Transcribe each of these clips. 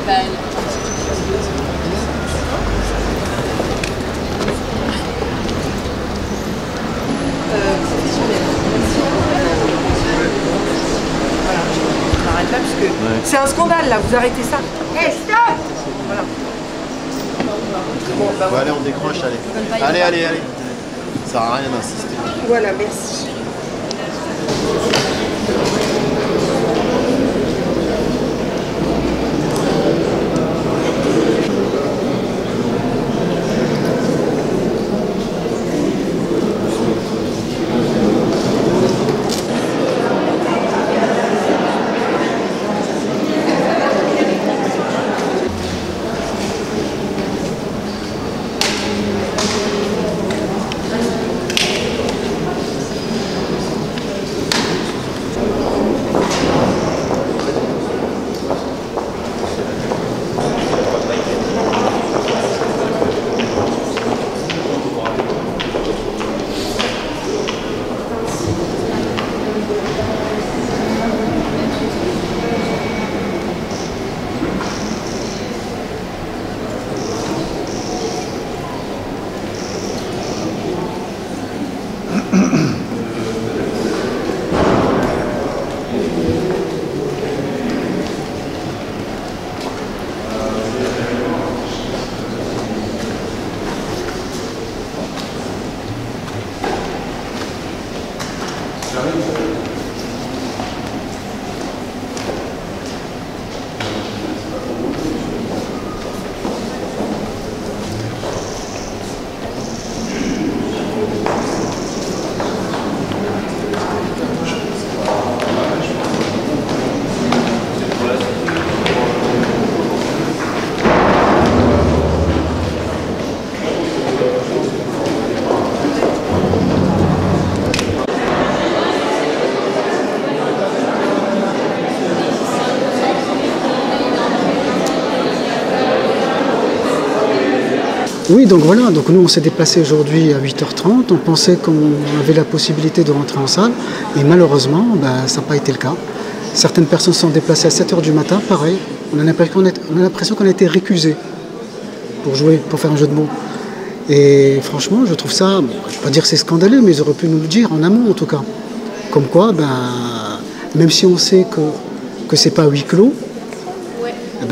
Professionnel. Voilà, on arrête là parce que c'est un scandale là, vous arrêtez ça. Hé, stop! Voilà. Bon, bah, allez, on décroche, allez. Allez, allez, allez. Ça sert à rien d'insister. Voilà, merci. Oui, donc voilà, donc nous on s'est déplacé aujourd'hui à 8h30, on pensait qu'on avait la possibilité de rentrer en salle, et malheureusement, ça n'a pas été le cas. Certaines personnes se sont déplacées à 7h du matin, pareil, on a l'impression qu'on a été récusés pour jouer, pour faire un jeu de mots. Et franchement, je trouve ça, je ne vais pas dire que c'est scandaleux, mais ils auraient pu nous le dire en amont en tout cas. Comme quoi, même si on sait que c'est pas huis clos,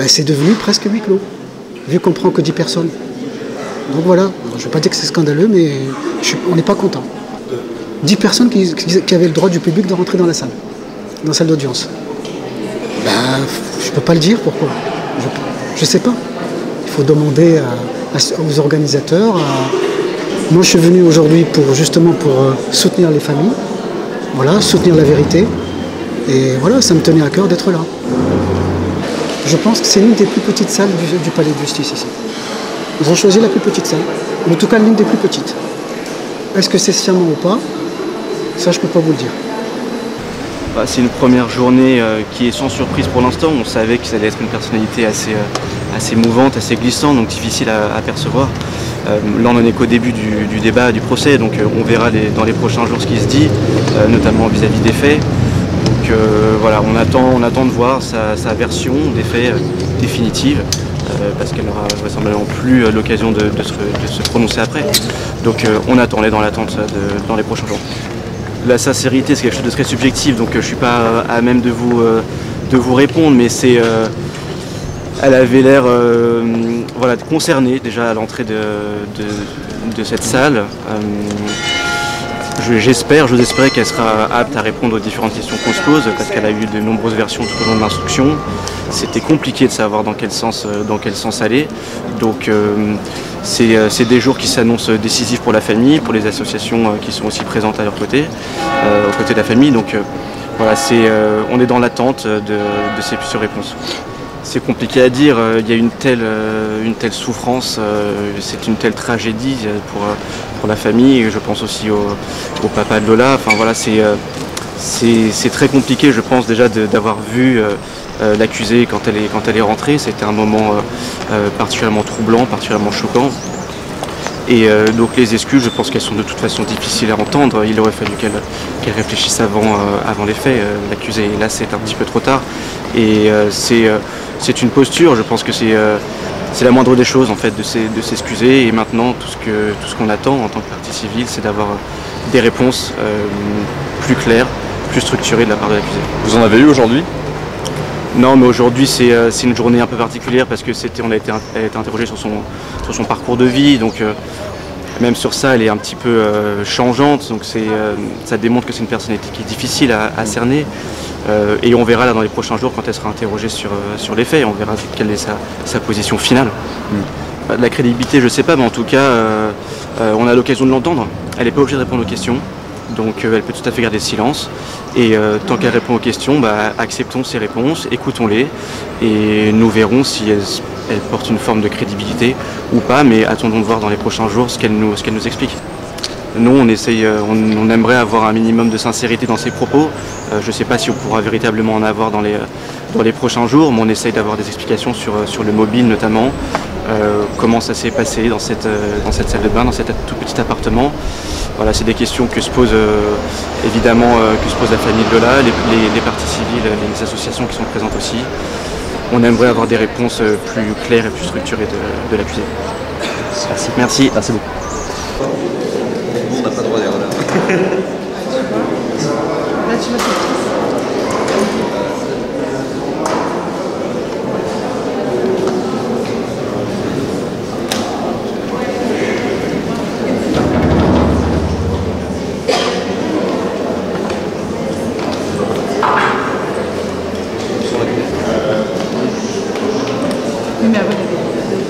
c'est devenu presque huis clos, vu qu'on prend que 10 personnes. Donc voilà, je ne vais pas dire que c'est scandaleux, mais on n'est pas content. 10 personnes qui avaient le droit du public de rentrer dans la salle d'audience. Je ne peux pas le dire, pourquoi? Je ne sais pas. Il faut demander aux organisateurs. Moi, je suis venu aujourd'hui justement pour soutenir les familles, voilà, soutenir la vérité. Et voilà, ça me tenait à cœur d'être là. Je pense que c'est l'une des plus petites salles du palais de justice ici. Ils ont choisi la plus petite salle, en tout cas l'une des plus petites. Est-ce que c'est sciemment ou pas? Ça, je ne peux pas vous le dire. C'est une première journée qui est sans surprise pour l'instant. On savait que ça allait être une personnalité assez mouvante, assez glissante, donc difficile à percevoir. Là, on n'en est qu'au début du débat, du procès, donc on verra dans les prochains jours ce qui se dit, notamment vis-à-vis des faits. Donc voilà, on attend de voir sa version des faits définitive. Parce qu'elle n'aura vraisemblablement plus l'occasion de se prononcer après. Donc on attend, on est dans l'attente dans les prochains jours. La sincérité, c'est quelque chose de très subjectif, donc je ne suis pas à même de vous répondre, mais elle avait l'air concernée déjà à l'entrée de cette salle. J'ose espérer qu'elle sera apte à répondre aux différentes questions qu'on se pose, parce qu'elle a eu de nombreuses versions tout au long de l'instruction. C'était compliqué de savoir dans quel sens aller. Donc c'est des jours qui s'annoncent décisifs pour la famille, pour les associations qui sont aussi présentes à leur côté, aux côtés de la famille. Donc voilà, on est dans l'attente de ces réponses. C'est compliqué à dire, il y a une telle souffrance, c'est une telle tragédie pour la famille, et je pense aussi au papa de Lola. Enfin voilà, c'est très compliqué, je pense déjà d'avoir vu l'accusée quand elle est rentrée. C'était un moment particulièrement troublant, particulièrement choquant. Et donc les excuses, je pense qu'elles sont de toute façon difficiles à entendre. Il aurait fallu qu'elle réfléchisse avant les faits. L'accusé, là, c'est un petit peu trop tard. Et c'est une posture, je pense que c'est la moindre des choses en fait, de s'excuser. Et maintenant, tout ce qu'on attend en tant que partie civile, c'est d'avoir des réponses plus claires, plus structurées de la part de l'accusé. Vous en avez eu aujourd'hui ? Non, mais aujourd'hui c'est une journée un peu particulière parce que elle a été interrogée sur son parcours de vie, donc même sur ça elle est un petit peu changeante, donc ça démontre que c'est une personnalité qui est difficile à cerner. Et on verra là dans les prochains jours quand elle sera interrogée sur les faits, on verra quelle est sa position finale. De la crédibilité je sais pas, mais en tout cas on a l'occasion de l'entendre, elle n'est pas obligée de répondre aux questions. Donc elle peut tout à fait garder silence et tant qu'elle répond aux questions, acceptons ses réponses, écoutons-les et nous verrons si elle porte une forme de crédibilité ou pas, mais attendons de voir dans les prochains jours ce qu'elle nous explique. Nous on aimerait avoir un minimum de sincérité dans ses propos. Je ne sais pas si on pourra véritablement en avoir dans les prochains jours, mais on essaye d'avoir des explications sur le mobile notamment, comment ça s'est passé dans cette salle de bain, dans cet tout petit appartement. Voilà, c'est des questions que se pose évidemment la famille de Lola, les parties civiles, les associations qui sont présentes aussi. On aimerait avoir des réponses plus claires et plus structurées de l'accusé. Merci. Merci. Merci beaucoup. On n'a pas le droit d'erreur là. Là, tu vas sortir. Oui, mais avant, il y avait